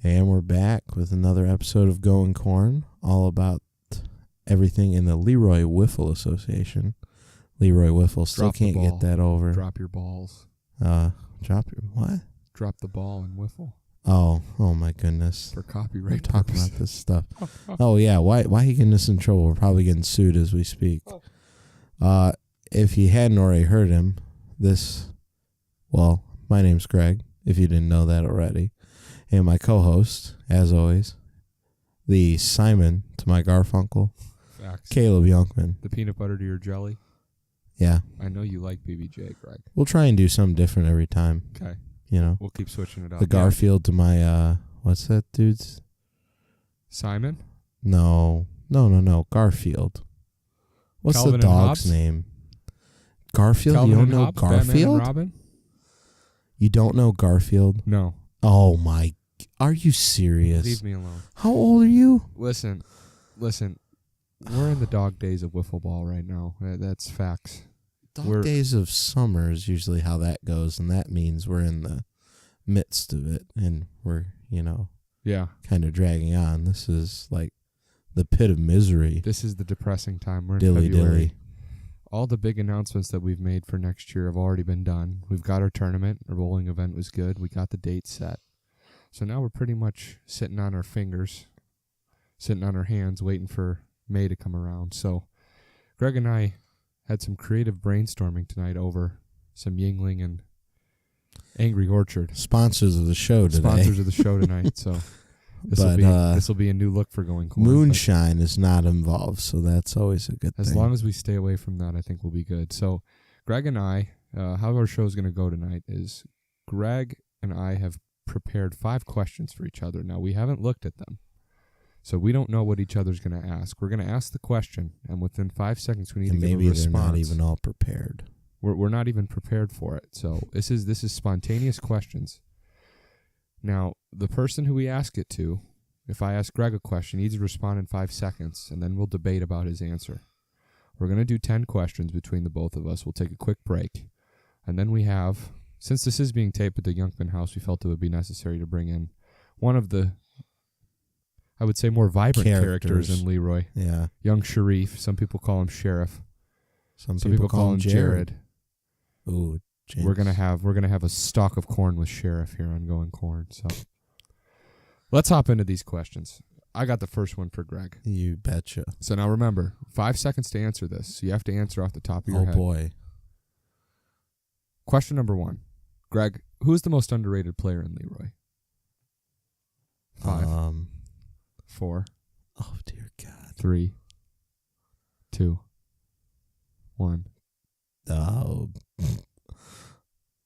And we're back with another episode of Going Corn, all about everything in the Leroy Wiffle Association. Leroy Wiffle still can't get that over. Drop your balls. Drop your what? Drop the ball and Wiffle. Oh my goodness. For copyright talking purposes. about this stuff. Oh yeah, why he getting us in trouble? We're probably getting sued as we speak. If you hadn't already heard him, my name's Greg, if you didn't know that already. And my co-host, as always, the Simon to my Garfunkel, Facts. Caleb Youngman. The peanut butter to your jelly. Yeah. I know you like BBJ, Greg. We'll try and do something different every time. Okay. You know? We'll keep switching it up. The Garfield to my, what's that dude's? Simon? No. Garfield. What's Calvin the and dog's Hobbes? name? Garfield? Calvin You don't and know Hobbes, Batman Garfield? and Robin? You don't know Garfield? No. Oh my, are you serious? Leave me alone. How old are you? Listen. We're in the dog days of wiffle ball right now. That's facts. Days of summer is usually how that goes, and that means we're in the midst of it, and we're, kind of dragging on. This is like the pit of misery. This is the depressing time. We're in Dilly February. dilly. All the big announcements that we've made for next year have already been done. We've got our tournament. Our bowling event was good. We got the date set. So now we're pretty much sitting on our fingers, sitting on our hands, waiting for May to come around. So Greg and I had some creative brainstorming tonight over some Yingling and Angry Orchard. Sponsors of the show today. Sponsors of the show tonight. So this will be a new look for Going Corn. Moonshine is not involved, so that's always a good thing. As long as we stay away from that, I think we'll be good. So Greg and I, how our show is going to go tonight is Greg and I have prepared 5 questions for each other. Now, we haven't looked at them, so we don't know what each other's going to ask. We're going to ask the question, and within 5 seconds, we need to give a response. Maybe they're not even all prepared. We're not even prepared for it. So this is spontaneous questions. Now, the person who we ask it to, if I ask Greg a question, needs to respond in 5 seconds, and then we'll debate about his answer. We're going to do 10 questions between the both of us. We'll take a quick break. And then we have, since this is being taped at the Youngman house, we felt it would be necessary to bring in one of the, I would say, more vibrant characters in Leroy. Yeah. Young Sharif. Some people call him Sheriff. Some people call him Jared. Ooh, James. We're gonna have a stalk of corn with Sheriff here on Going Corn. So let's hop into these questions. I got the first one for Greg. You betcha. So now remember, 5 seconds to answer this. So you have to answer off the top of your head. Oh boy. Question number 1. Greg, who is the most underrated player in Leroy? 5. 4. Oh dear God. 3. 2. 1. Oh.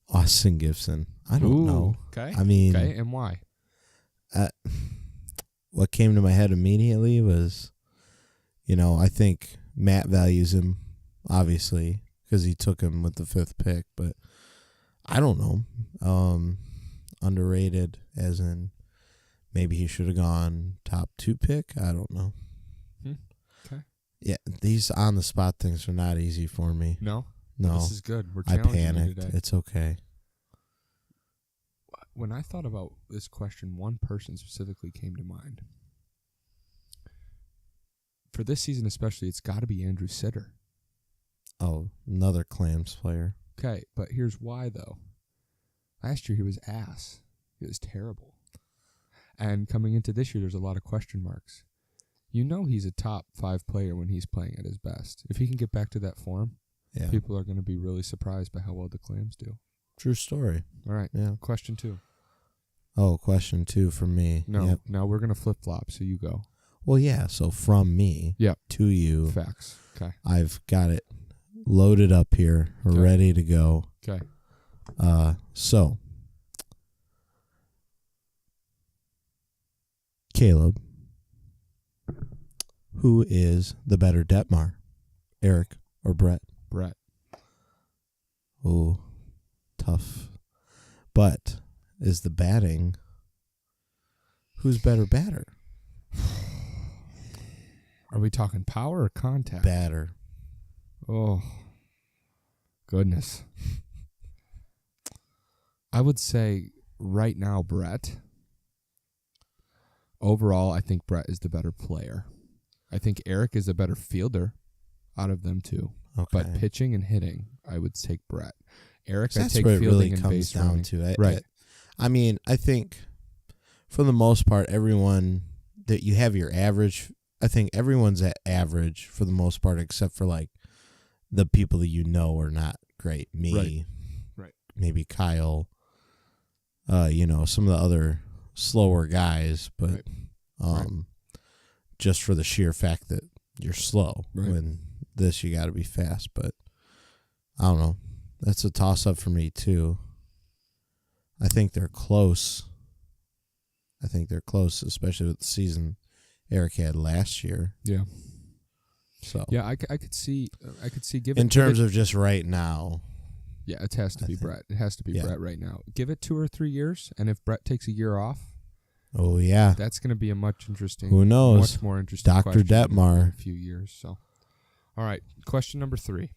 Austin Gibson. I don't know. Okay. I mean, okay, and why? What came to my head immediately was, I think Matt values him, obviously, because he took him with the 5th pick, but I don't know. Underrated as in maybe he should have gone top 2 pick. I don't know. Okay. Yeah, these on-the-spot things are not easy for me. No? No. This is good. We're I challenging you panicked. today. It's okay. When I thought about this question, one person specifically came to mind. For this season especially, it's got to be Andrew Sitter. Oh, another Clams player. Okay, but here's why, though. Last year, he was ass. He was terrible. And coming into this year, there's a lot of question marks. He's a top 5 player when he's playing at his best. If he can get back to that form, people are going to be really surprised by how well the Clams do. True story. All right. Yeah. Question 2. Oh, question 2 from me. No. Yep. Now we're going to flip-flop, so you go. Well, yeah, so from me to you. Facts. Okay. I've got it loaded up here, ready to go. Okay. So, Caleb, who is the better Detmar, Eric or Brett? Brett. Oh, tough. But is the batting, who's better batter? Are we talking power or contact? Batter. Oh, goodness. I would say right now, Brett. overall, I think Brett is the better player. I think Eric is a better fielder out of them two. Okay. But pitching and hitting, I would take Brett. Eric, I That's take what it fielding really and comes base down running. to. Right. I mean, I think for the most part, everyone that you have your average, I think everyone's at average for the most part, except for like the people that you know are not great. Me, Right. Maybe Kyle, some of the other slower guys, but just for the sheer fact that you're slow. Right. When this, you got to be fast. But I don't know. That's a toss-up for me, too. I think they're close. Especially with the season Eric had last year. Yeah. So Yeah, I could see in terms of just right now. Yeah, it has to be Brett. It has to be Brett right now. Give it 2 or 3 years, and if Brett takes a year off, oh yeah, that's going to be a much interesting. Who knows? Much more interesting. Dr. question Detmar. in a few years. So, all right, question number 3,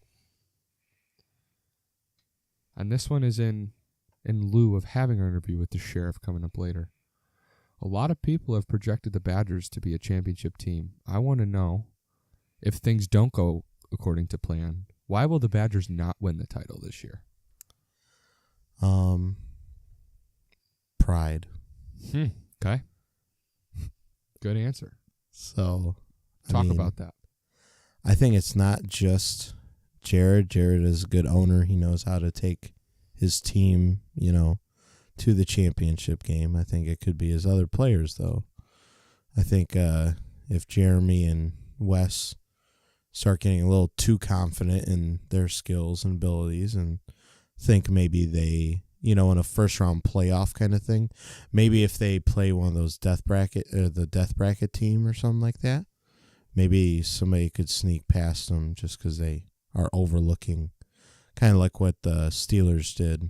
and this one is in lieu of having our interview with the sheriff coming up later. A lot of people have projected the Badgers to be a championship team. I want to know, if things don't go according to plan, why will the Badgers not win the title this year? Pride. Okay. Good answer. So Talk about that. I think it's not just Jared. Jared is a good owner. He knows how to take his team, to the championship game. I think it could be his other players, though. I think if Jeremy and Wes start getting a little too confident in their skills and abilities and think maybe they, in a first-round playoff kind of thing, maybe if they play one of those death bracket team or something like that, maybe somebody could sneak past them just because they are overlooking, kind of like what the Steelers did,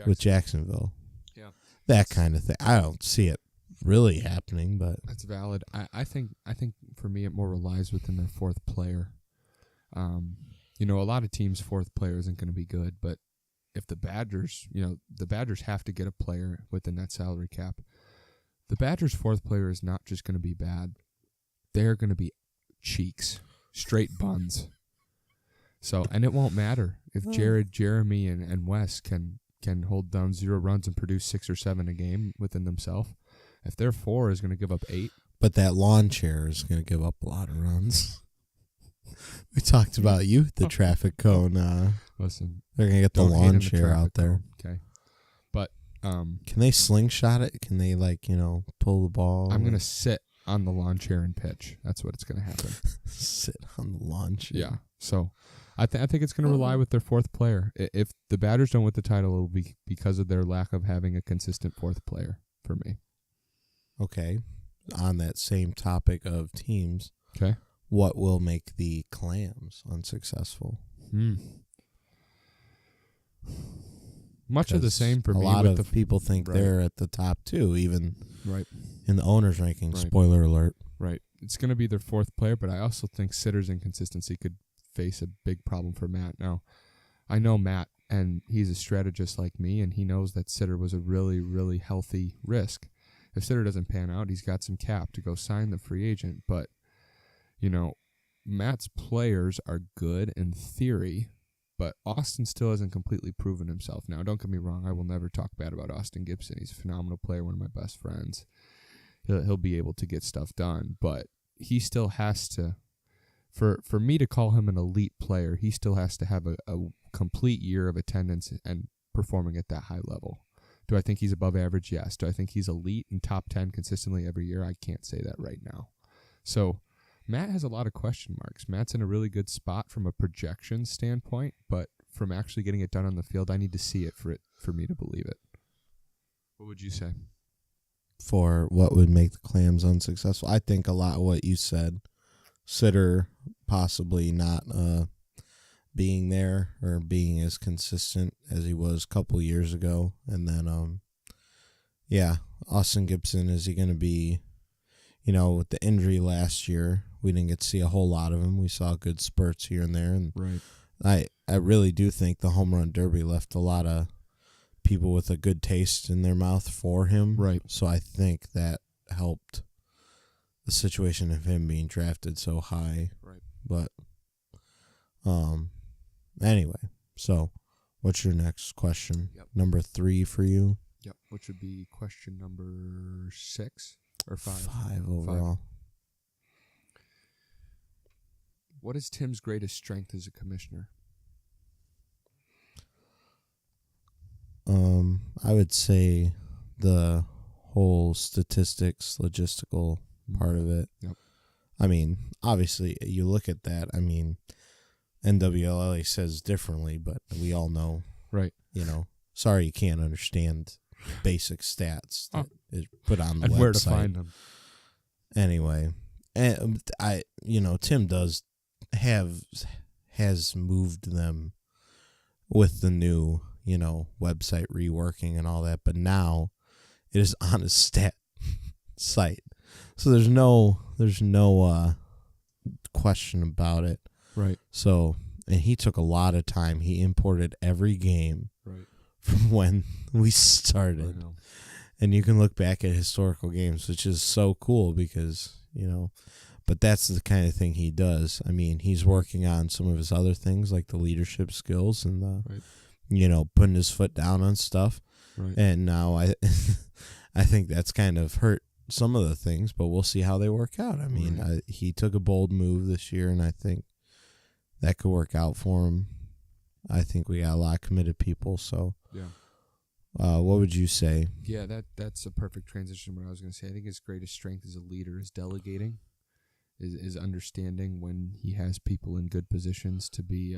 with Jacksonville. Yeah. That kind of thing. I don't see it really happening, but that's valid. I think for me it more relies within their fourth player. A lot of teams' fourth player isn't going to be good, but if the Badgers have to get a player within that salary cap. The Badgers' fourth player is not just going to be bad. They're going to be cheeks, straight buns. So, and it won't matter if Jared, Jeremy, and Wes can hold down 0 runs and produce 6 or 7 a game within themselves. If their 4 is going to give up 8. But that lawn chair is going to give up a lot of runs. We talked about you at the traffic cone. Listen, they're going to get the lawn chair out there. Okay. But can they slingshot it? Can they, pull the ball? I'm going to sit on the lawn chair and pitch. That's what it's going to happen. Sit on the lawn chair. Yeah. So I think it's going to rely with their fourth player. If the Badgers don't win the title, it will be because of their lack of having a consistent fourth player for me. Okay. On that same topic of teams, okay, what will make the Clams unsuccessful? Much of the same for me. A lot of people think they're at the top too, even in the owner's rankings. Right. Spoiler alert. Right. It's going to be their fourth player, but I also think Sitter's inconsistency could face a big problem for Matt. Now, I know Matt, and he's a strategist like me, and he knows that Sitter was a really, really healthy risk. If Sitter doesn't pan out, he's got some cap to go sign the free agent. But, Matt's players are good in theory, but Austin still hasn't completely proven himself. Now, don't get me wrong. I will never talk bad about Austin Gibson. He's a phenomenal player, one of my best friends. He'll be able to get stuff done, but he still has to, for me to call him an elite player, he still has to have a complete year of attendance and performing at that high level. Do I think he's above average? Yes. Do I think he's elite and top 10 consistently every year? I can't say that right now. So Matt has a lot of question marks. Matt's in a really good spot from a projection standpoint, but from actually getting it done on the field, I need to see it for me to believe it. What would you say? For what would make the Clams unsuccessful? I think a lot of what you said. Sitter possibly not being there or being as consistent as he was a couple years ago. And then, Austin Gibson, is he going to be, with the injury last year, we didn't get to see a whole lot of him. We saw good spurts here and there. And right. I really do think the home run derby left a lot of people with a good taste in their mouth for him. Right. So I think that helped the situation of him being drafted so high. Right. But anyway, so what's your next question? Yep. Number 3 for you? Yep. Which would be question number 6 or 5? 5 overall. 5. What is Tim's greatest strength as a commissioner? I would say the whole statistics, logistical part of it. Yep. I mean, obviously, you look at that. I mean, NWLA says differently, but we all know. Right. You know, sorry you can't understand basic stats that is put on the and website. Where to find them. Anyway, and Tim has moved them with the new, website reworking and all that, but now it is on a stat site. So there's no question about it. Right. So, and he took a lot of time. He imported every game from when we started. I know. And you can look back at historical games, which is so cool because, but that's the kind of thing he does. I mean, he's working on some of his other things like the leadership skills and the, putting his foot down on stuff. Right. And now I think that's kind of hurt some of the things, but we'll see how they work out. I mean, he took a bold move this year, and I think that could work out for him. I think we got a lot of committed people, so yeah. What would you say? Yeah, that's a perfect transition to what I was going to say. I think his greatest strength as a leader is delegating, is understanding when he has people in good positions to be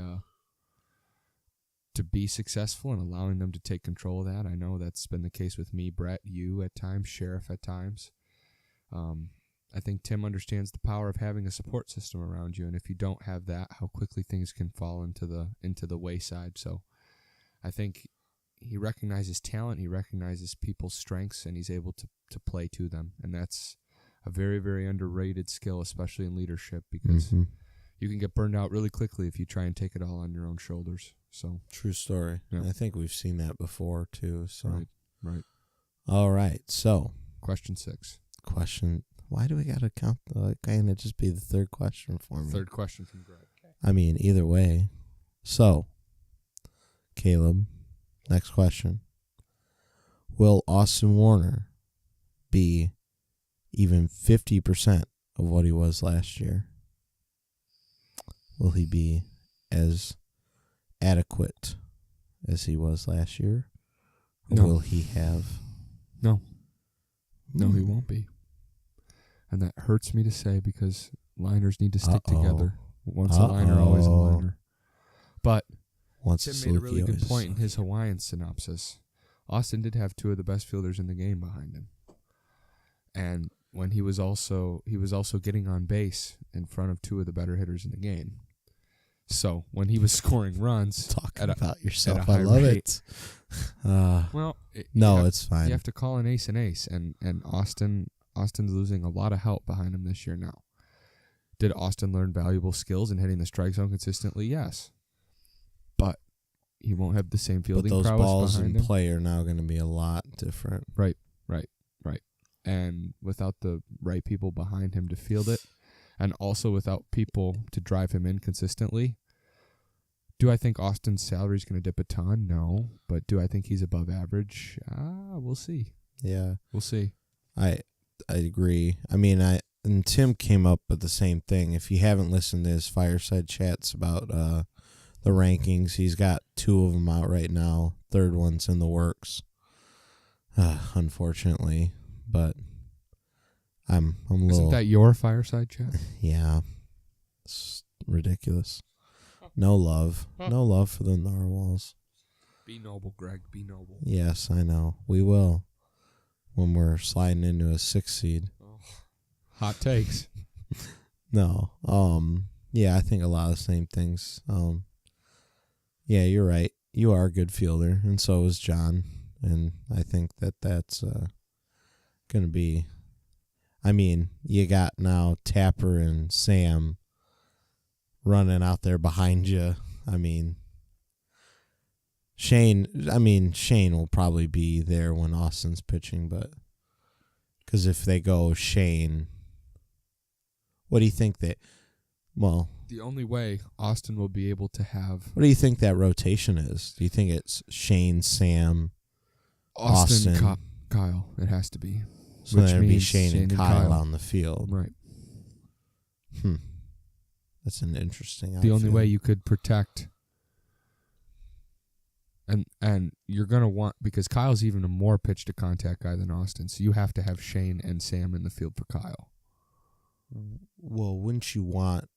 successful and allowing them to take control of that. I know that's been the case with me, Brett, you at times, Sheriff at times. I think Tim understands the power of having a support system around you, and if you don't have that, how quickly things can fall into the wayside. So I think he recognizes talent, he recognizes people's strengths, and he's able to play to them. And that's a very, very underrated skill, especially in leadership, because you can get burned out really quickly if you try and take it all on your own shoulders. So true story. Yeah. I think we've seen that before too. So right. All right. So question 6. Why do we gotta count? Can't it just be the third question for me? Third question from Greg. Okay. I mean, either way. So, Caleb, next question. Will Austin Warner be even 50% of what he was last year? Will he be as adequate as he was last year? Or No. will he have... No, he won't be. And that hurts me to say because liners need to stick together. Once a liner, always a liner. But Tim made a really good point in his Hawaiian synopsis. Austin did have 2 of the best fielders in the game behind him. And when he was also getting on base in front of 2 of the better hitters in the game. So when he was scoring runs, talking about yourself, I love it. It's fine. You have to call an ace, and Austin's losing a lot of help behind him this year now. Did Austin learn valuable skills in hitting the strike zone consistently? Yes, but he won't have the same fielding prowess behind him. But those balls in play are now going to be a lot different. Right. And without the right people behind him to field it, and also without people to drive him in consistently, do I think Austin's salary is going to dip a ton? No. But do I think he's above average? We'll see. Yeah. We'll see. I agree. I mean, and Tim came up with the same thing. If you haven't listened to his fireside chats about the rankings, he's got 2 of them out right now. Third one's in the works, unfortunately. But I'm a little... Isn't that your fireside chat? Yeah. It's ridiculous. No love. No love for the narwhals. Be noble, Greg. Be noble. Yes, I know. We will. When we're sliding into a 6 seed. Oh. Hot takes. No. Yeah, I think a lot of the same things. Yeah, you're right. You are a good fielder, and so is John. And I think that's going to be... I mean, you got now Tapper and Sam running out there behind you. I mean, Shane will probably be there when Austin's pitching, but Because if they go Shane, what do you think that? Well, the only way Austin will be able to have what do you think that rotation is? Do you think it's Shane, Sam, Austin? Kyle? It has to be. So then it'd be Shane and Kyle on the field. Right. That's an interesting The only way you could protect, and you're going to want, because Kyle's even a more pitch to contact guy than Austin, so you have to have Shane and Sam in the field for Kyle. Well, wouldn't you want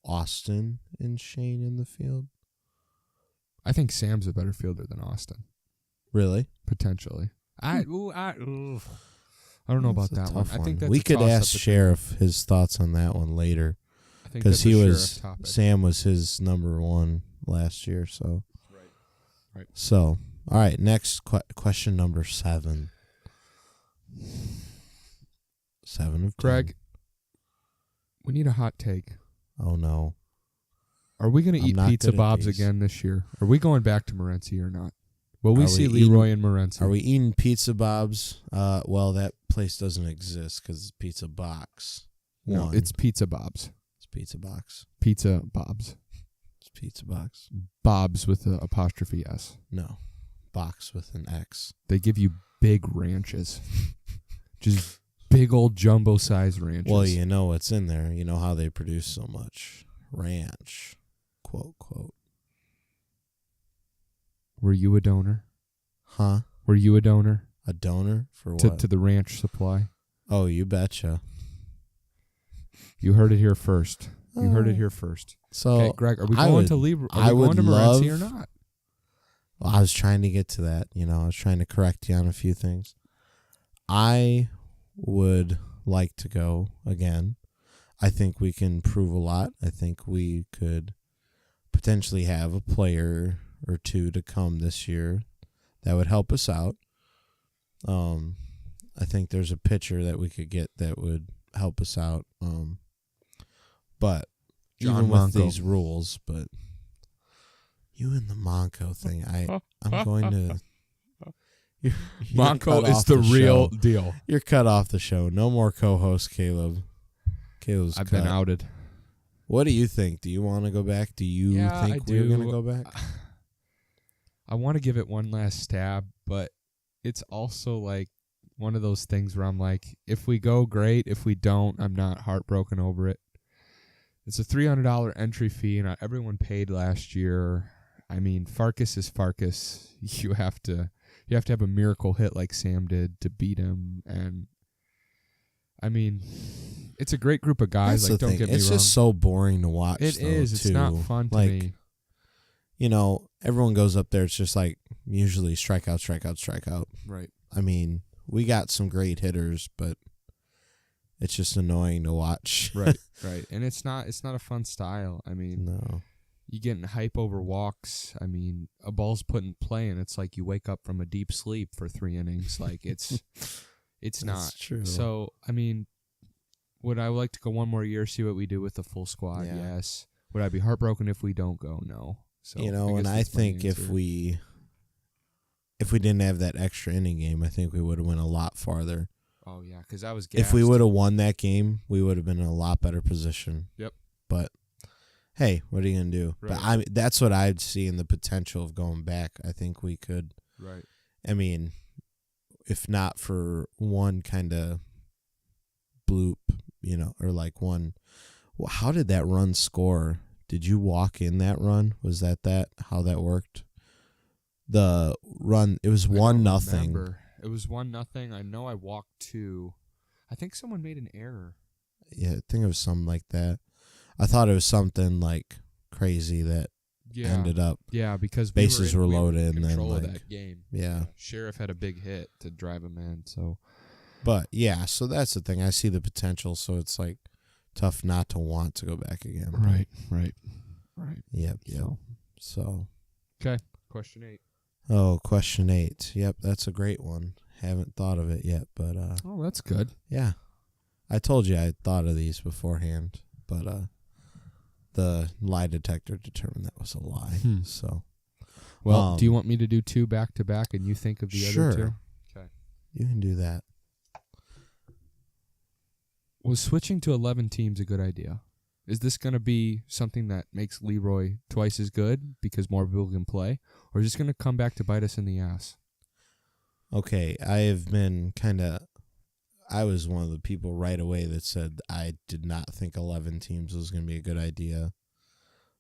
Austin and Shane in the field? I think Sam's a better fielder than Austin. Really? Potentially. I don't know about that one. I think that's we could ask Sheriff his thoughts on that one later, because Sam was his number one last year. So, right. So, all right. Next question number 7. 7 of 10. Greg, we need a hot take. Oh no. Are we going to eat Pizza Bob's again this year? Are we going back to Morenci or not? Will we see Leroy and Morenci? Are we eating Pizza Bob's? Well, that place doesn't exist because it's Pizza Box. No, it's Pizza Bob's. It's Pizza Box. Pizza Bob's. It's Pizza Box. Bob's with an apostrophe S. No. Box with an X. They give you big ranches. Just big old jumbo-sized ranches. Well, you know what's in there. You know how they produce so much ranch. Quote, quote. Were you a donor? Huh? Were you a donor? A donor? For what? To the ranch supply. Oh, you betcha. You heard it here first. You heard it here first. So, okay, Greg, are we going to Morenci or not? Well, I was trying to get to that. You know, I was trying to correct you on a few things. I would like to go again. I think we can prove a lot. I think we could potentially have a player or two to come this year that would help us out. I think there's a pitcher that we could get that would help us out. But even with these rules, but you and the Monco thing, I'm going to. You're Monco is the real deal. You're cut off the show. No more co-host, Caleb. Caleb's I've been outed. What do you think? Do you want to go back? Do you think we're going to go back? I want to give it one last stab, but it's also like one of those things where I'm like, if we go, great. If we don't, I'm not heartbroken over it. It's a $300 entry fee, and everyone paid last year. I mean, Farkas is Farkas. You have to have a miracle hit like Sam did to beat him, and I mean, it's a great group of guys. That's don't get me wrong. It's just so boring to watch. It is. It's not fun to me. You know, everyone goes up there. It's just like usually strikeout, strikeout, strikeout. Right. I mean, we got some great hitters, but it's just annoying to watch. Right. And it's not a fun style. I mean, no. You getting hype over walks. I mean, a ball's put in play, and it's like you wake up from a deep sleep for 3 innings. Like it's not true. So I mean, would I like to go one more year, see what we do with the full squad? Yeah. Yes. Would I be heartbroken if we don't go? No. So I think if we didn't have that extra inning game, I think we would have went a lot farther. Oh yeah, because I was gassed. If we would have won that game, we would have been in a lot better position. Yep. But hey, what are you gonna do? Right. But that's what I'd see in the potential of going back. I think we could. Right. I mean, if not for one kind of bloop, or like one. Well, how did that run score? Did you walk in that run? Was that how that worked? The run, it was 1-0. It was 1-0. I know I walked 2. I think someone made an error. Yeah, I think it was something like that. I thought it was something like crazy that ended up. Yeah, because bases were loaded and then like that game. Yeah. Sheriff had a big hit to drive him in. So, but yeah, so that's the thing. I see the potential. So it's like tough not to want to go back again. Right. Yep. So. Okay. Question 8. Oh, question 8. Yep, that's a great one. Haven't thought of it yet, but oh, that's good. Yeah, I told you I had thought of these beforehand, but the lie detector determined that was a lie. So, well, do you want me to do 2 back to back, and you think of the other 2? Okay, you can do that. Was switching to 11 teams a good idea? Is this going to be something that makes Leroy twice as good because more people can play? Or is this going to come back to bite us in the ass? Okay, I was one of the people right away that said I did not think 11 teams was going to be a good idea.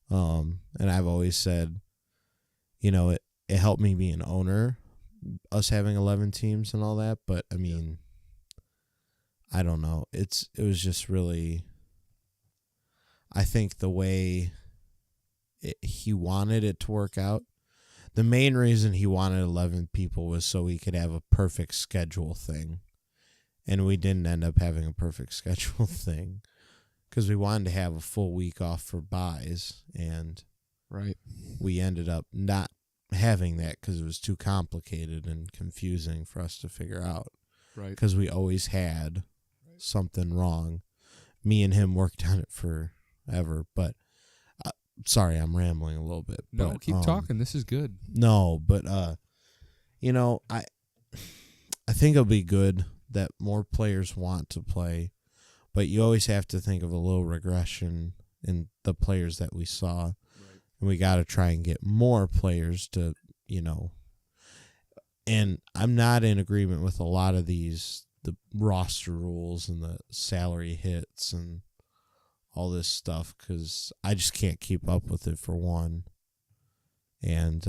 And I've always said, it helped me be an owner, us having 11 teams and all that. But, I mean, I don't know. It was just really, I think the way he wanted it to work out, the main reason he wanted 11 people was so he could have a perfect schedule thing. And we didn't end up having a perfect schedule thing because we wanted to have a full week off for buys. And right, we ended up not having that because it was too complicated and confusing for us to figure out. Right. Because we always had something wrong. Me and him worked on it forever. But sorry, I'm rambling a little bit. No, but, keep talking. This is good. No, but I think it'll be good that more players want to play, but you always have to think of a little regression in the players that we saw. Right. And we got to try and get more players to, and I'm not in agreement with a lot of the roster rules and the salary hits and all this stuff because I just can't keep up with it for one. And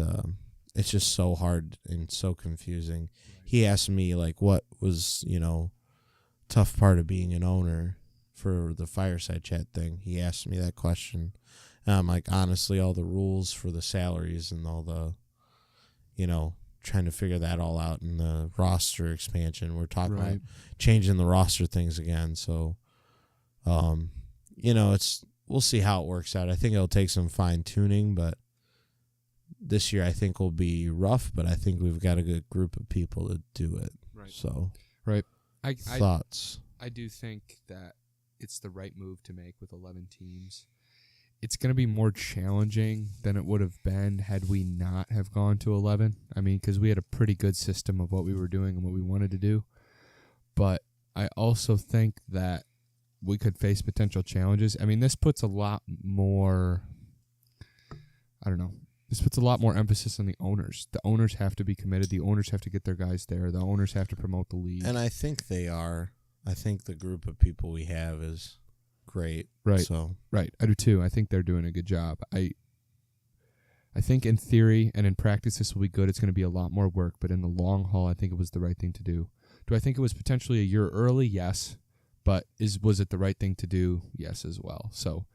it's just so hard and so confusing. He asked me, what was, tough part of being an owner for the fireside chat thing. He asked me that question. And I'm like, honestly, all the rules for the salaries and all the, trying to figure that all out in the roster expansion. We're talking about changing the roster things again. So, we'll see how it works out. I think it'll take some fine tuning, but this year I think will be rough, but I think we've got a good group of people to do it. Right. So, right. Thoughts? I do think that it's the right move to make with 11 teams. It's going to be more challenging than it would have been had we not have gone to 11. I mean, because we had a pretty good system of what we were doing and what we wanted to do. But I also think that we could face potential challenges. I mean, this puts a lot more, this puts a lot more emphasis on the owners. The owners have to be committed. The owners have to get their guys there. The owners have to promote the league. And I think they are. I think the group of people we have is great. Right. So. Right. I do too. I think they're doing a good job. I think in theory and in practice this will be good. It's going to be a lot more work, but in the long haul, I think it was the right thing to do. Do I think it was potentially a year early? Yes. But was it the right thing to do? Yes, as well. So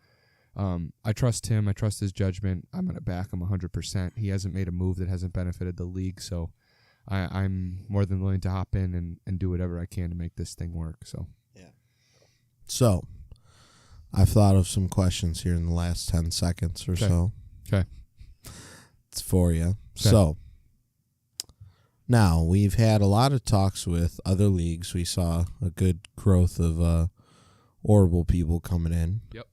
I trust him. I trust his judgment. I'm going to back him 100%. He hasn't made a move that hasn't benefited the league, so I'm more than willing to hop in and do whatever I can to make this thing work. So yeah. So I've thought of some questions here in the last 10 seconds or so. Okay. It's for you. Okay. So now we've had a lot of talks with other leagues. We saw a good growth of Orbital people coming in. Yep.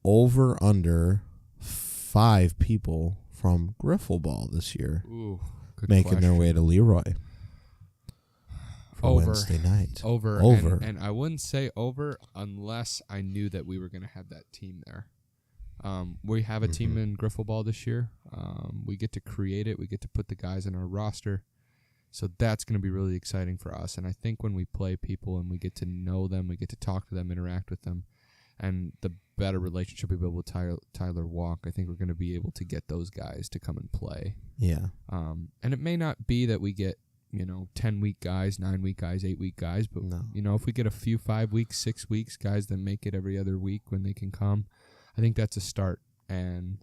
Over under 5 people from Wiffle Ball this year. Ooh, making their way to Leroy for over Wednesday night. Over. And I wouldn't say over unless I knew that we were going to have that team there. We have a team in Wiffle Ball this year. We get to create it. We get to put the guys in our roster. So that's going to be really exciting for us. And I think when we play people and we get to know them, we get to talk to them, interact with them, and the better relationship we build with Tyler Walk, I think we're going to be able to get those guys to come and play. Yeah. And it may not be that we get, 10-week guys, 9-week guys, 8-week guys, but, if we get a few 5 weeks, 6 weeks, guys that make it every other week when they can come, I think that's a start. And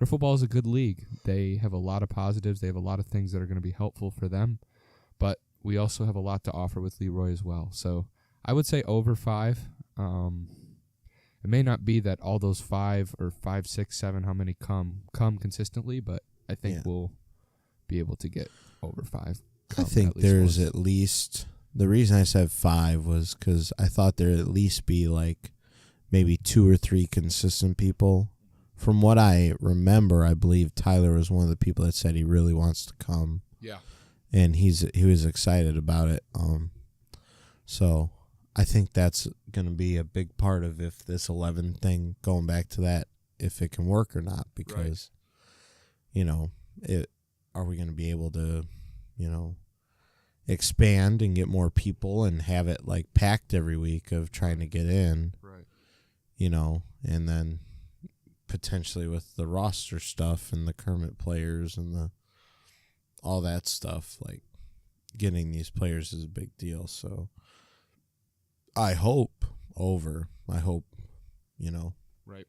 Wiffle Ball is a good league. They have a lot of positives. They have a lot of things that are going to be helpful for them, but we also have a lot to offer with Leroy as well. So I would say over 5. It may not be that all those 5 or 5, 6, 7, how many come consistently, but I think we'll be able to get over 5. I think there's at least, the reason I said 5 was because I thought there'd at least be maybe 2 or 3 consistent people. From what I remember, I believe Tyler was one of the people that said he really wants to come. Yeah. And he was excited about it. So I think that's going to be a big part of if this 11 thing, going back to that, if it can work or not, because, are we going to be able to, expand and get more people and have it like packed every week of trying to get in, right? And then potentially with the roster stuff and the Kermit players and all that stuff, like getting these players is a big deal. So I hope, Right.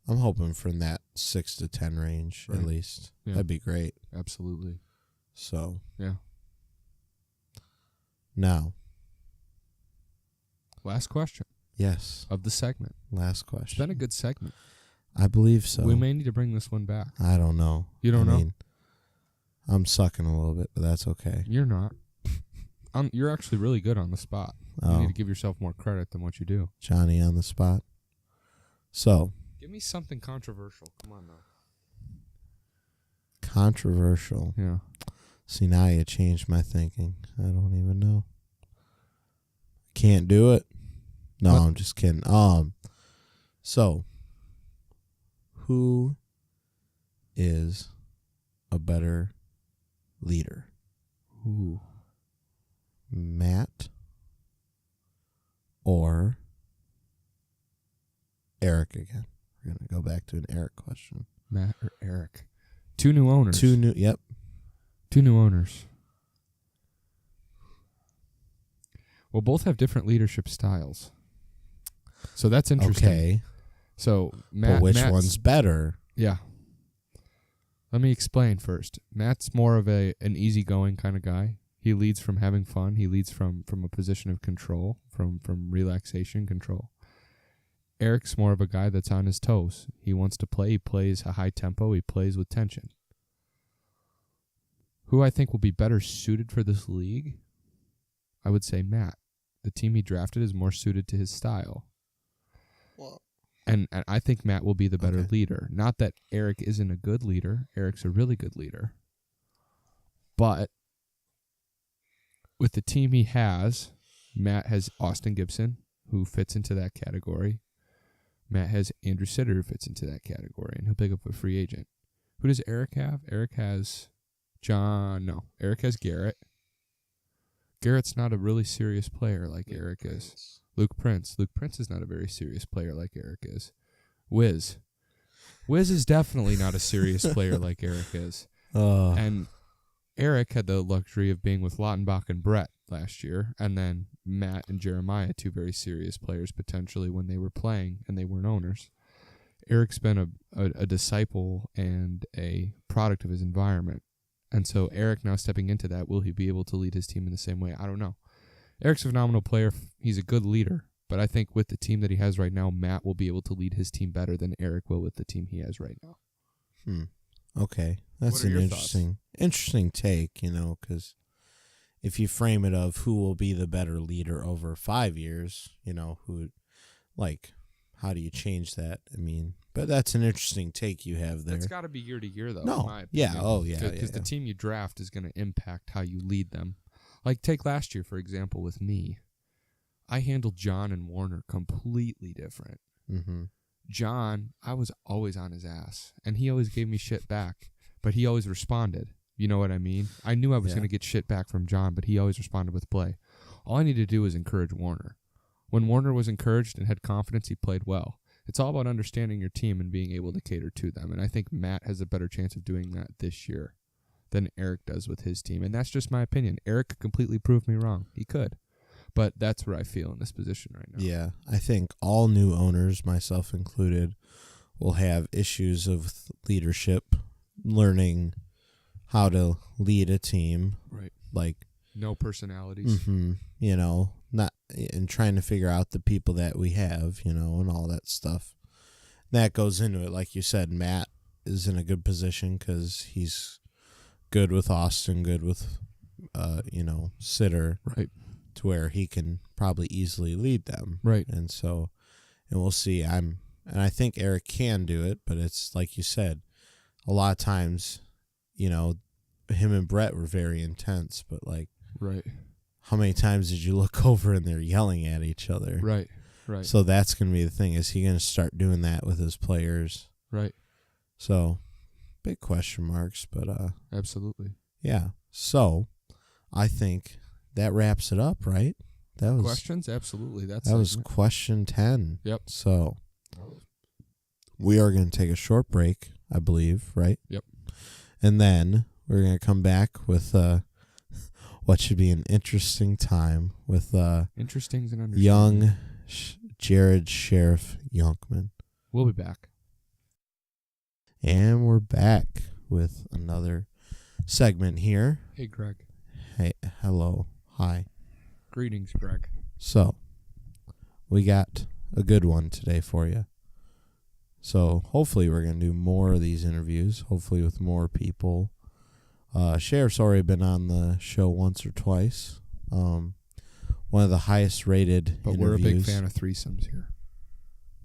I'm hoping for in that 6 to 10 range Right. at least. Yeah. That'd be great. Absolutely. So Yeah. now, Last question yes, of the segment. last It's question. been a good segment. I believe so. We may need to bring this one back. I don't know. You don't know? mean, I'm sucking a little bit, but that's okay. You're not. You're actually really good on the spot. You Oh, need to give yourself more credit than what you do. Johnny on the spot. So, Give me something controversial. Come on now. controversial. Yeah. See, now you changed my thinking. I don't even know. Can't do it. No, What? I'm just kidding. So, who is a better leader? Ooh. Matt or Eric again? We're going to go back to an Eric question. Matt or Eric? Two new owners. Yep. Two new owners. Well, both have different leadership styles. So that's interesting. Okay. So Matt, But which Matt's- one's better? Yeah. Let me explain first. Matt's more of an easygoing kind of guy. He leads from having fun. He leads from a position of control, from relaxation, control. Eric's more of a guy that's on his toes. He wants to play. He plays a high tempo. He plays with tension. Who I think will be better suited for this league? I would say Matt. The team he drafted is more suited to his style. Well, And I think Matt will be the better Okay. leader. Not that Eric isn't a good leader. Eric's a really good leader. But with the team he has, Matt has Austin Gibson, who fits into that category. Matt has Andrew Sitter, who fits into that category, and he'll pick up a free agent. Who does Eric have? Eric has Eric has Garrett. Garrett's not a really serious player like Eric is. Luke Prince. Luke Prince is not a very serious player like Eric is. Wiz is definitely not a serious player like Eric is. And Eric had the luxury of being with Lautenbach and Brett last year, and then Matt and Jeremiah, two very serious players potentially when they were playing and they weren't owners. Eric's been a disciple and a product of his environment. And so Eric now stepping into that, will he be able to lead his team in the same way? I don't know. Eric's a phenomenal player. He's a good leader. But I think with the team that he has right now, Matt will be able to lead his team better than Eric will with the team he has right now. Okay. That's What are an your interesting take, because if you frame it of who will be the better leader over 5 years, how do you change that? But that's an interesting take you have there. That's got to be year to year, though. No. In my Yeah. opinion. Oh, yeah. Because the team you draft is going to impact how you lead them. Like, take last year, for example, with me. I handled John and Warner completely different. Mm-hmm. John, I was always on his ass, and he always gave me shit back, but he always responded. You know what I mean? I knew I was going to get shit back from John, but he always responded with play. All I needed to do was encourage Warner. When Warner was encouraged and had confidence, he played well. It's all about understanding your team and being able to cater to them, and I think Matt has a better chance of doing that this year than Eric does with his team, and that's just my opinion. Eric could completely prove me wrong. He could. But that's where I feel in this position right now. Yeah, I think all new owners, myself included, will have issues of leadership, learning how to lead a team. Right. Like, no personalities. Not and trying to figure out the people that we have, and all that stuff. That goes into it. Like you said, Matt is in a good position because he's good with Austin, good with, Sitter. Right. To where he can probably easily lead them. Right. And we'll see. And I think Eric can do it, but it's like you said, a lot of times, him and Brett were very intense, but Right. how many times did you look over and they're yelling at each other? Right. So that's going to be the thing. Is he going to start doing that with his players? Right. So big question marks, but absolutely. Yeah. So I think that wraps it up, right? That was questions. Absolutely. That was question 10. Yep. So we are going to take a short break, I believe, right? Yep. And then we're going to come back with what should be an interesting time with interesting and young Jared Sheriff Youngman. We'll be back. And we're back with another segment here. Hey, Greg. Hey, hello. Hi. Greetings, Greg. So, we got a good one today for you. So, hopefully we're going to do more of these interviews, hopefully with more people. Sheriff's already been on the show once or twice. One of the highest rated But interviews. we're a big fan of threesomes here.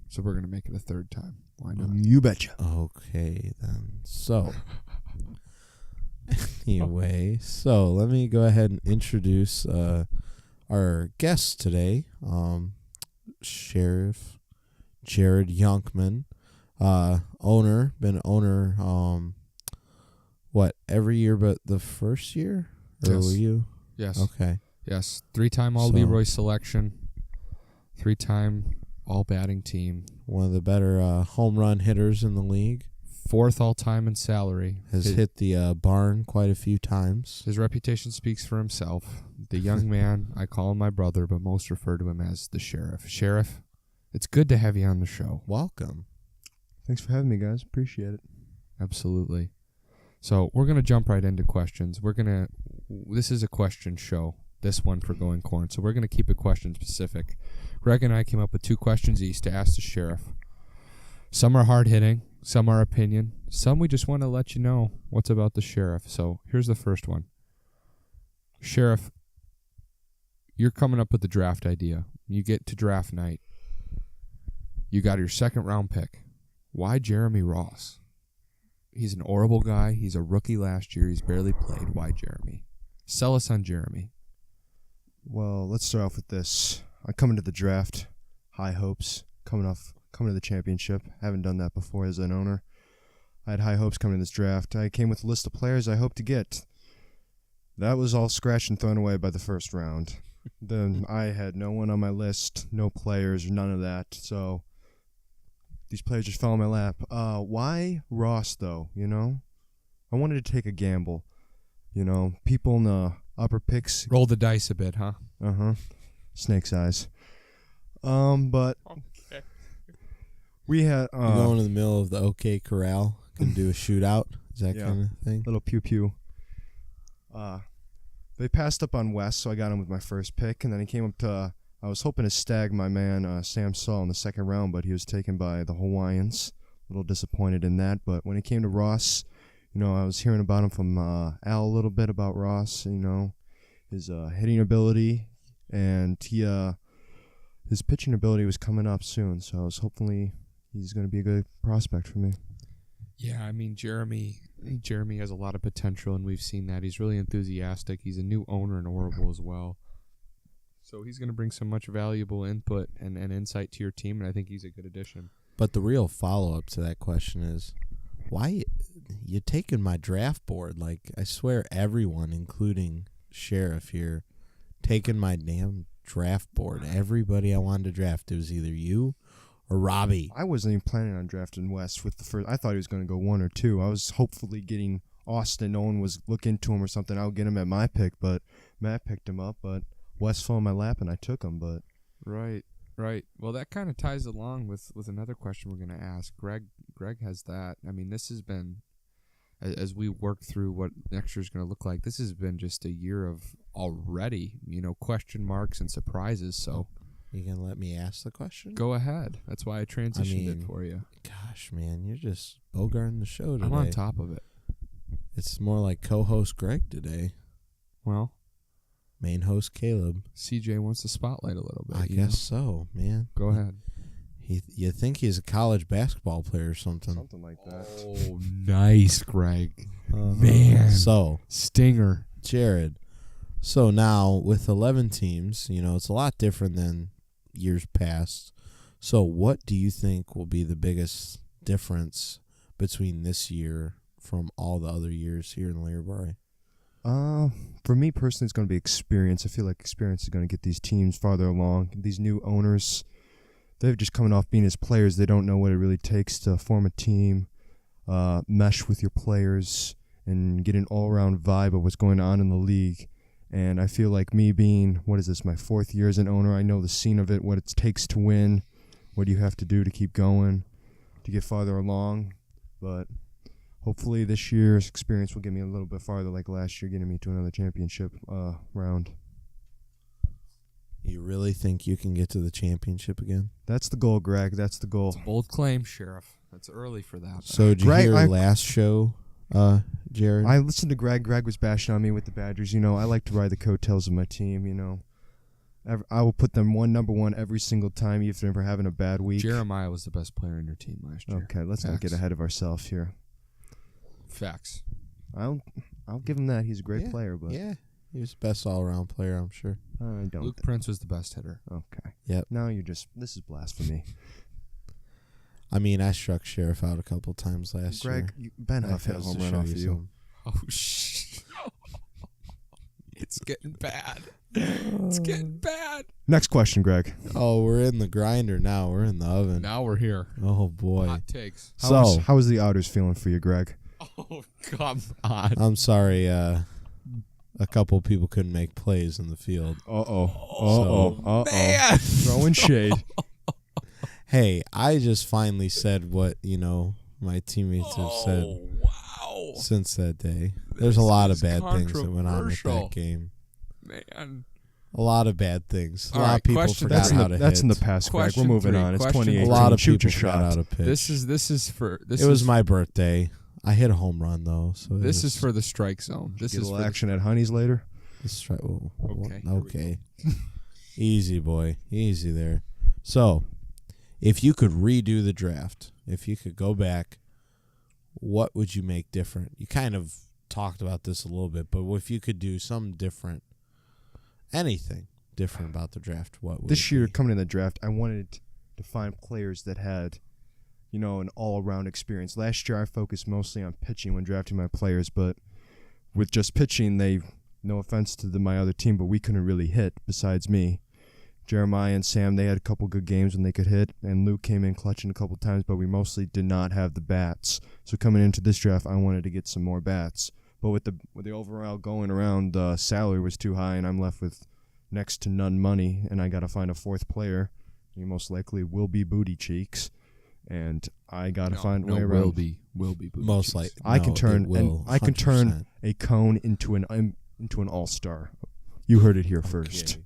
So we're going to make it a third time. Why not? You betcha. Okay, then. So, anyway, so let me go ahead and introduce our guest today, Sheriff Jared Youngman, been owner, every year but the first year? Or Yes. were you? Yes. Okay. Yes. 3-time All Leroy selection. 3-time All Batting Team. One of the better home run hitters in the league. 4th all-time in salary. Has hit the barn quite a few times. His reputation speaks for himself. The young man, I call him my brother, but most refer to him as the Sheriff. Sheriff, it's good to have you on the show. Welcome. Thanks for having me, guys. Appreciate it. Absolutely. So we're going to jump right into questions. This is a question show, this one for Going Corn, so we're going to keep it question specific. Greg and I came up with 2 questions each to ask the Sheriff. Some are hard-hitting, some are opinion, some we just want to let you know what's about the Sheriff. So here's the first one. Sheriff, you're coming up with the draft idea. You get to draft night. You got your 2nd round pick. Why Jeremy Ross? He's an horrible guy. He's a rookie last year. He's barely played. Why Jeremy? Sell us on Jeremy. Well, let's start off with this. I come into the draft, high hopes, coming to the championship. Haven't done that before as an owner. I had high hopes coming to this draft. I came with a list of players I hoped to get. That was all scratched and thrown away by the first round. Then I had no one on my list, no players, none of that. So these players just fell in my lap. Why Ross, though, you know? I wanted to take a gamble. You know, people in the upper picks. Roll the dice a bit, huh? Snake's eyes. But Okay. we had You go into the middle of the OK Corral, can do a shootout. Is that Yeah. kind of thing? little pew-pew. They passed up on West, so I got him with my first pick, and then he came up to... I was hoping to stag my man Sam Saul in the 2nd round, but he was taken by the Hawaiians. A little disappointed in that, but when it came to Ross, you know, I was hearing about him from Al a little bit about Ross, you know, his hitting ability, and his pitching ability was coming up soon, so I was hopefully he's going to be a good prospect for me. Yeah, I mean, Jeremy has a lot of potential, and we've seen that. He's really enthusiastic. He's a new owner in Orville as well. So he's going to bring some much valuable input and insight to your team, and I think he's a good addition. But the real follow-up to that question is, why you taking my draft board? Like, I swear everyone, including Sheriff here, taking my damn draft board. Everybody I wanted to draft, it was either you or Robbie. I wasn't even planning on drafting West with the first. I thought he was going to go 1 or 2. I was hopefully getting Austin. No one was looking to him or something. I would get him at my pick, but Matt picked him up. But West fell in my lap, and I took him. But Right. Well, that kind of ties along with another question we're going to ask. Greg has that. I mean, this has been, as we work through what next year is going to look like, this has been just a year of already, you know, question marks and surprises. So You gonna let me ask the question? go ahead. That's why I transitioned it for you. Gosh, man, you're just bogarting the show today. I'm on top of it. It's more like co-host Greg today. Well, Main host Caleb. CJ wants the spotlight a little bit. I guess so, man. Go ahead. You think he's a college basketball player or something? something like that. Oh, nice, Greg. Man. So, Stinger. Jared. So now with 11 teams, it's a lot different than years past. So what do you think will be the biggest difference between this year from all the other years here in Learbury? For me personally, it's going to be experience. I feel like experience is going to get these teams farther along. These new owners, they're just coming off being as players. They don't know what it really takes to form a team, mesh with your players, and get an all-around vibe of what's going on in the league. And I feel like me being, my 4th year as an owner, I know the scene of it, what it takes to win, what you have to do to keep going, to get farther along. But hopefully this year's experience will get me a little bit farther, like last year, getting me to another championship round. You really think you can get to the championship again? That's the goal, Greg. That's the goal. It's a bold claim, Sheriff. That's early for that. So did you Greg, hear last show, Jared? I listened to Greg. Greg was bashing on me with the Badgers. I like to ride the coattails of my team, I will put them number one every single time, even if they're having a bad week. Jeremiah was the best player in your team last year. Okay, let's not get ahead of ourselves here. Facts. I'll give him that. He's a great player, but yeah, he was the best all-around player, I'm sure. I don't. Luke Prince was the best hitter. Okay. Yep. Now this is blasphemy. I mean, I struck Sheriff out a couple times last year. Greg, Ben Huff hit a home run off of you. Oh, shit. It's getting bad. It's getting bad. Next question, Greg. Oh, we're in the grinder now. We're in the oven. Now we're here. Oh, boy. Hot takes. How is the Otters feeling for you, Greg? Oh, come on. I'm sorry. A couple people couldn't make plays in the field. Man. Throwing shade. Hey, I just finally said what, my teammates have said Wow. since that day. There's a lot of bad things that went on with that controversial. game. Man. A lot of bad things. A All lot right, of people question- forgot how to That's hit. in the past, Greg. We're Question moving 3. on. It's Question 2018. A lot of Shoot people your forgot shot. how to pitch. This It was my birthday. I hit a home run, though. So This is for the strike zone. This Get a is little for action at Honey's later. Okay, here we Okay. Easy, boy. Easy there. So, if you could redo the draft, if you could go back, what would you make different? You kind of talked about this a little bit, but if you could do something different, anything different about the draft, what would This it year, be? coming in the draft, I wanted to find players that had, an all-around experience. Last year, I focused mostly on pitching when drafting my players, but with just pitching, no offense to my other team, but we couldn't really hit besides me. Jeremiah and Sam, they had a couple good games when they could hit, and Luke came in clutching a couple times, but we mostly did not have the bats. So coming into this draft, I wanted to get some more bats. But with the overall going around, the salary was too high, and I'm left with next to none money, and I got to find a 4th player. He most likely will be Booty Cheeks, and I got to find a way around. Will be Booty Most Cheeks. likely. I can turn 100%. a cone into an all-star. You heard it here first. Okay.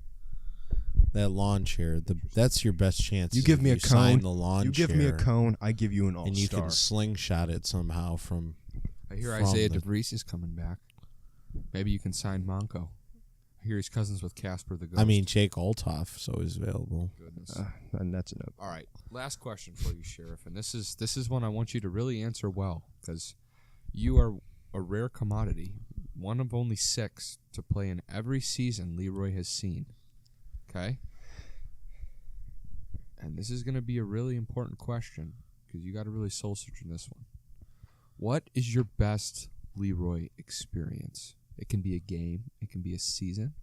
That lawn chair, that's your best chance. You give me a sign cone. the lawn You give me a chair, cone, I give you an all-star. and you can slingshot it somehow from. I hear from Isaiah the- DeVries is coming back. Maybe you can sign Monco. I hear he's cousins with Casper the Ghost. I mean, Jake Olthoff is always available. Goodness. And that's enough. All right, last question for you, Sheriff, and this is one I want you to really answer well, because you are a rare commodity, one of only 6 to play in every season Leroy has seen. Okay? And this is going to be a really important question, because you got to really soul search in this one. What is your best Leroy experience? It can be a game. It can be a season.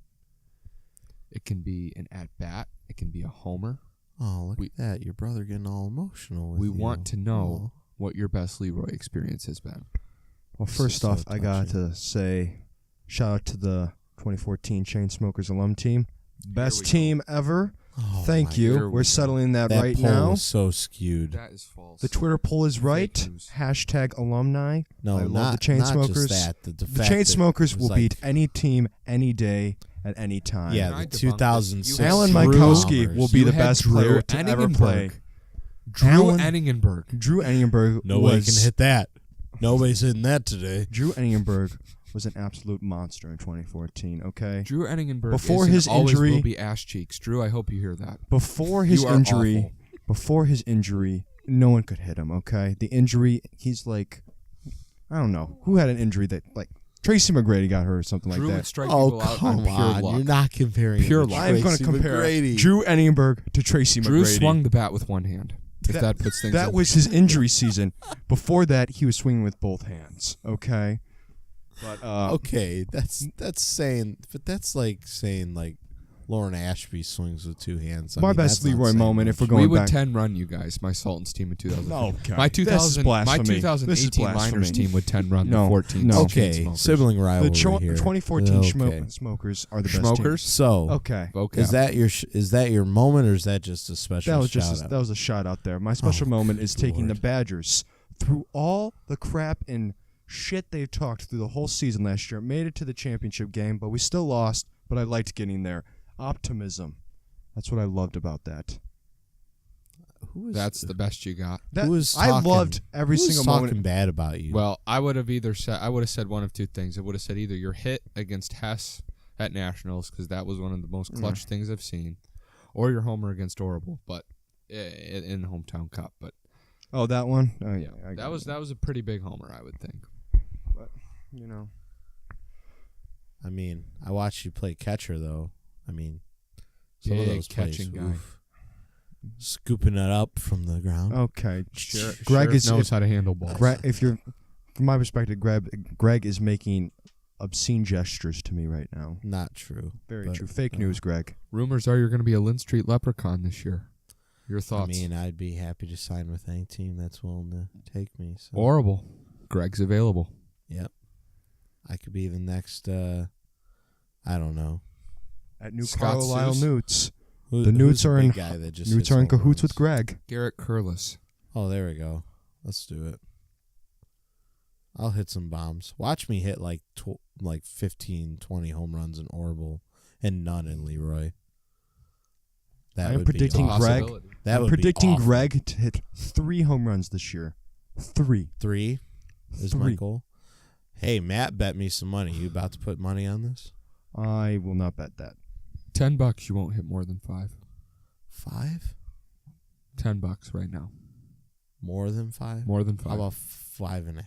It can be an at-bat. It can be a homer. Oh, look at that! Your brother getting all emotional. With We you. want to know Oh. what your best Leroy experience has been. Well, This first is so off, I got touching. to say shout out to the 2014 Chainsmokers alum team. Best we go. team ever. Oh, Thank my you. Here we We're go. settling that That right poll now. was so skewed. That is false. The Twitter poll is right. news. Hashtag alumni. No, I love not the Chainsmokers. Not just that. The The fact that Chainsmokers it was will like- beat any team, any day, at any time. Yeah, Can I the debunk this? 2006. You had Alan Drew Mikowski Bombers. will be You the had best Drew player to ever play. Drew Alan- Enningenberg. Drew Enningenberg Nobody was can hit that. Nobody's hitting that today. Drew Enningenberg was an absolute monster in 2014. Okay, Drew Enningenberg Before is and his always injury- will be ass cheeks. Drew, I hope you hear that. before his You are injury, awful. no one could hit him. Okay, the injury, he's like, I don't know who had an injury that like Tracy McGrady got hurt or something Drew like would that. strike Oh, people out come on pure on. luck. You're not comparing Pure him to luck. I'm going Tracy to compare McGrady. Drew Ennienberg to Tracy Drew McGrady. swung the bat with one hand. If that puts things That in was his injury season. Before that, he was swinging with both hands. Okay, but Okay, that's saying, but that's like saying like Lauren Ashby swings with two hands. I my mean, best that's not Leroy saying moment. If much. we're we going would back, 10 run you guys, my Sultans team in 2000. No, okay. My This is 2000, my blasphemy. This is 2018 blasphemy. Miners team would 10 run No, the 14. no. Okay, sibling rivalry the here. 2014 Okay. Smokers are the best team. Smokers. So Okay, Okay. is that your moment, or is that just a special that was shout just out? that was a shout out there. My special moment is taking the Lord. Badgers through all the crap and shit they've talked through the whole season last year. Made it to the championship game, but we still lost. But I liked getting there. Optimism. That's what I loved about that. That's the best you got. Who was I talking- loved every who was single talking moment. bad about you. Well, I would have said one of two things. I would have said either your hit against Hess at Nationals, because that was one of the most clutch things I've seen, or your homer against Orable, but in the hometown cup. But Oh, that one. Oh yeah, that was a pretty big homer, I would think. But you know, I mean, I watched you play catcher though. I mean, some of Big those catching plays, guy. oof. Scooping it up from the ground. okay. Sheriff Greg is knows how to handle balls. if you're, from my perspective, Greg is making obscene gestures to me right now. Not true. Very but, true. Fake news, Greg. Rumors are you're going to be a Lynn Street Leprechaun this year. Your thoughts? I mean, I'd be happy to sign with any team that's willing to take me. So. Horrible. Greg's available. Yep. I could be the next. I don't know. At New Scott Carlisle Seuss. Newts. Who, The Newts who's the are big in guy that just Newts hits are in home cahoots runs? with Greg. Garrett Curlis. Oh, there we go. Let's do it. I'll hit some bombs. Watch me hit like 15, 20 home runs in Orville and none in Leroy. That I'm would predicting be awesome. Greg. Possibility. That I'm would predicting be awful. Greg to hit 3 home runs this year. 3. 3 is my 3. goal. Hey, Matt bet me some money. You about to put money on this? I will not bet that. $10 you won't hit more than 5. 5? $10 right now. More than 5? More than 5. How about 5.5?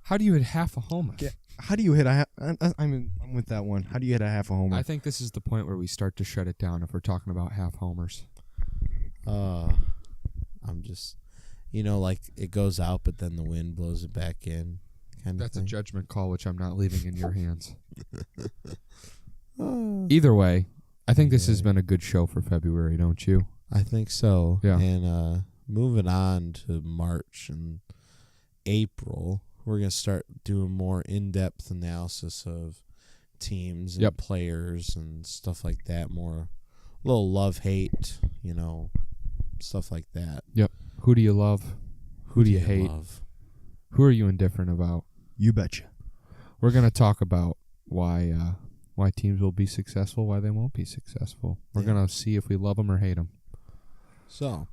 How do you hit half a homer? Yeah. How do you hit I'm with that one. How do you hit a half a homer? I think this is the point where we start to shut it down if we're talking about half homers. I'm just, like it goes out, but then the wind blows it back in. That's a judgment call, which I'm not leaving in your hands. Either way, I think this has been a good show for February, don't you? I think so. Yeah. And moving on to March and April, we're going to start doing more in-depth analysis of teams and players and stuff like that. More little love-hate, stuff like that. Yep. Who do you love? Who do you hate? Love? Who are you indifferent about? You betcha. We're going to talk about why teams will be successful, why they won't be successful. We're going to see if we love them or hate them. So,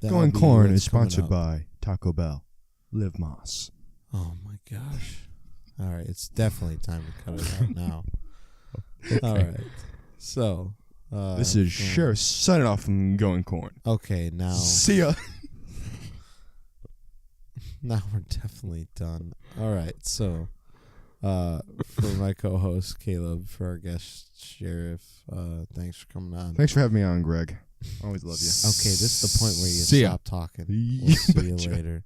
Going Corn is coming sponsored up. by Taco Bell. Live Moss. Oh my gosh. All right, it's definitely time to cut it out now. All right. So, This is Sheriff signing off from Going Corn. okay, now See ya. now we're definitely done. All right. So, for my co-host Caleb, for our guest Sheriff, thanks for coming on. Thanks for having me on, Greg. Always love you. Okay, this is the point where you See ya. stop talking. You We'll see you betcha. later.